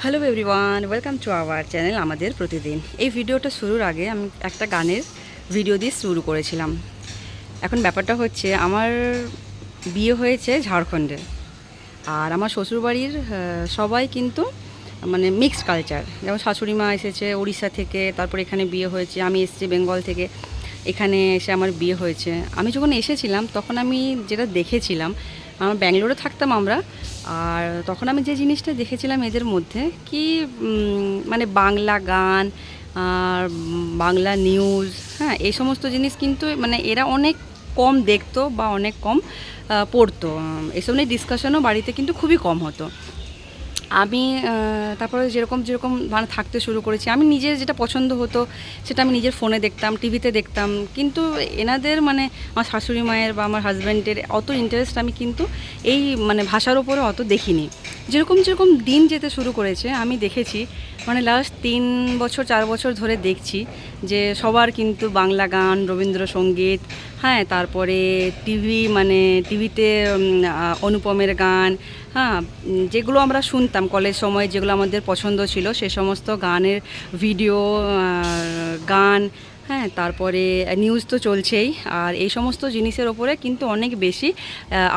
Hello everyone, welcome to our channel আমাদের প্রতিদিন। এই ভিডিওটা শুরুর আগে আমি একটা গানের ভিডিও দিয়ে শুরু করেছিলাম। এখন ব্যাপারটা হচ্ছে, আমার বিয়ে হয়েছে ঝাড়খণ্ডে, আর আমার শ্বশুরবাড়ির সবাই কিন্তু মানে মিক্সড কালচার। যেমন শাশুড়ি মা এসেছে উড়িষ্যা থেকে, তারপর এখানে বিয়ে হয়েছে। আমি এসেছি বেঙ্গল থেকে, এখানে এসে আমার বিয়ে হয়েছে। আমি যখন এসেছিলাম তখন আমি যেটা দেখেছিলাম, আমার ব্যাঙ্গালোরে থাকতাম আমরা, আর তখন আমি যে জিনিসটা দেখেছিলাম এদের মধ্যে কি মানে বাংলা গান আর বাংলা নিউজ, হ্যাঁ, এই সমস্ত জিনিস কিন্তু মানে এরা অনেক কম দেখতো বা অনেক কম পড়তো। এসব নিয়ে ডিসকাশনও বাড়িতে কিন্তু খুবই কম হতো। আমি তারপরে যেরকম যেরকম মানে থাকতে শুরু করেছি, আমি নিজের যেটা পছন্দ হতো সেটা আমি নিজের ফোনে দেখতাম, টিভিতে দেখতাম। কিন্তু এনাদের মানে আমার শাশুড়ি মায়ের বা আমার হাজব্যান্ডের অত ইন্টারেস্ট আমি কিন্তু এই মানে ভাষার ওপরে অত দেখিনি। যেরকম যেরকম দিন যেতে শুরু করেছে আমি দেখেছি, মানে লাস্ট 3 বছর 4 বছর ধরে দেখছি যে সবার কিন্তু বাংলা গান, রবীন্দ্রসঙ্গীত, হ্যাঁ, তারপরে টিভি মানে টিভিতে অনুপমের গান, হ্যাঁ, যেগুলো আমরা শুনতাম কলেজ সময়ে, যেগুলো আমাদের পছন্দ ছিল সে সমস্ত গানের ভিডিও, গান, হ্যাঁ, তারপরে নিউজ তো চলছেই। আর এই সমস্ত জিনিসের ওপরে কিন্তু অনেক বেশি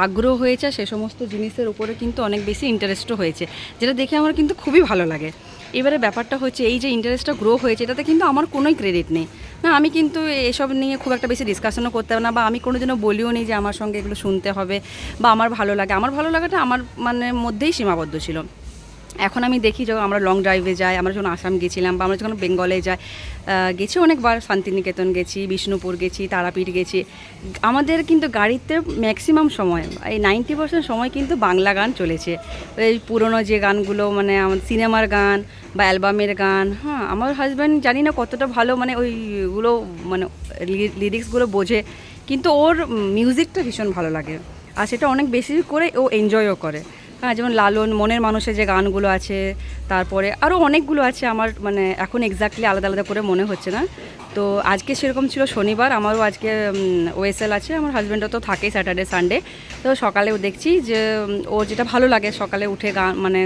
আগ্রহ হয়েছে, সে সমস্ত জিনিসের ওপরে কিন্তু অনেক বেশি ইন্টারেস্টও হয়েছে, যেটা দেখে আমার কিন্তু খুবই ভালো লাগে। এবারে ব্যাপারটা হচ্ছে, এই যে ইন্টারেস্টটা গ্রো হয়েছে এটাতে কিন্তু আমার কোনোই ক্রেডিট নেই না। আমি কিন্তু এসব নিয়ে খুব একটা বেশি ডিসকাশনও করতে পারি না, বা আমি কোনো দিনও বলিও নি যে আমার সঙ্গে এগুলো শুনতে হবে বা আমার ভালো লাগে। আমার ভালো লাগাটা আমার মানে মধ্যেই সীমাবদ্ধ ছিল। এখন আমি দেখি যখন আমরা লং ড্রাইভে যাই, আমরা যখন আসাম গেছিলাম বা আমরা যখন বেঙ্গলে যাই, গেছি অনেকবার, শান্তিনিকেতন গেছি, বিষ্ণুপুর গেছি, তারাপীঠ গেছি, আমাদের কিন্তু গাড়িতে ম্যাক্সিমাম সময় এই 90% সময় কিন্তু বাংলা গান চলেছে। এই পুরনো যে গানগুলো মানে আমাদের সিনেমার গান বা অ্যালবামের গান, হ্যাঁ, আমার হাজব্যান্ড জানি না কতটা ভালো মানে ওইগুলো মানে লিরিক্সগুলো বোঝে, কিন্তু ওর মিউজিকটা ভীষণ ভালো লাগে, আর সেটা অনেক বেশি করে ও এনজয়ও করে। হ্যাঁ, যেমন লালন, মনের মানুষের যে গানগুলো আছে, তারপরে আরও অনেকগুলো আছে, আমার মানে এখন এক্স্যাক্টলি আলাদা আলাদা করে মনে হচ্ছে না। তো আজকে সেরকম ছিল শনিবার, আমারও আজকে ওএসএল আছে, আমার হাজব্যান্ডও তো থাকেই স্যাটারডে সানডে। তো সকালেও দেখছি যে ও যেটা ভালো লাগে সকালে উঠে গান মানে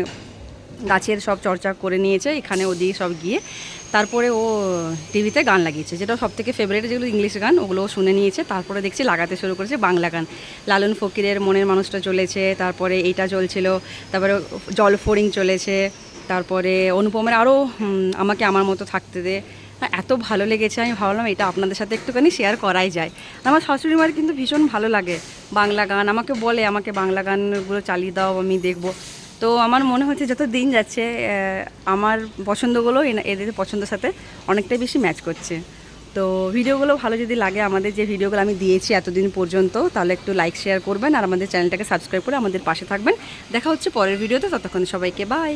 গাছের সব চর্চা করে নিয়েছে এখানে ওদিকে সব গিয়ে, তারপরে ও টিভিতে গান লাগিয়েছে, যেটা সবথেকে ফেভারিট যেগুলো ইংলিশ গান ওগুলো শুনে নিয়েছে। তারপরে দেখছি লাগাতে শুরু করেছে বাংলা গান, লালন ফকিরের মনের মানুষটা চলেছে, তারপরে এইটা চলছিল, তারপরে জলফড়িং চলেছে, তারপরে অনুপমের আরও আমাকে আমার মতো থাকতে দে। এত ভালো লেগেছে, আমি ভাবলাম এটা আপনাদের সাথে একটুখানি শেয়ার করাই যায়। আমার শাশুড়ি মার কিন্তু ভীষণ ভালো লাগে বাংলা গান, আমাকে বলে আমাকে বাংলা গানগুলো চালিয়ে দাও, আমি দেখবো। তো আমার মনে হচ্ছে যত দিন যাচ্ছে আমার পছন্দগুলো এদের পছন্দের সাথে অনেকটাই বেশি ম্যাচ করছে। তো ভিডিওগুলো ভালো যদি লাগে, আমাদের যে ভিডিওগুলো আমি দিয়েছি এতদিন পর্যন্ত, তাহলে একটু লাইক শেয়ার করবেন আর আমাদের চ্যানেলটাকে সাবস্ক্রাইব করে আমাদের পাশে থাকবেন। দেখা হচ্ছে পরের ভিডিওতে, ততক্ষণ সবাইকে বাই।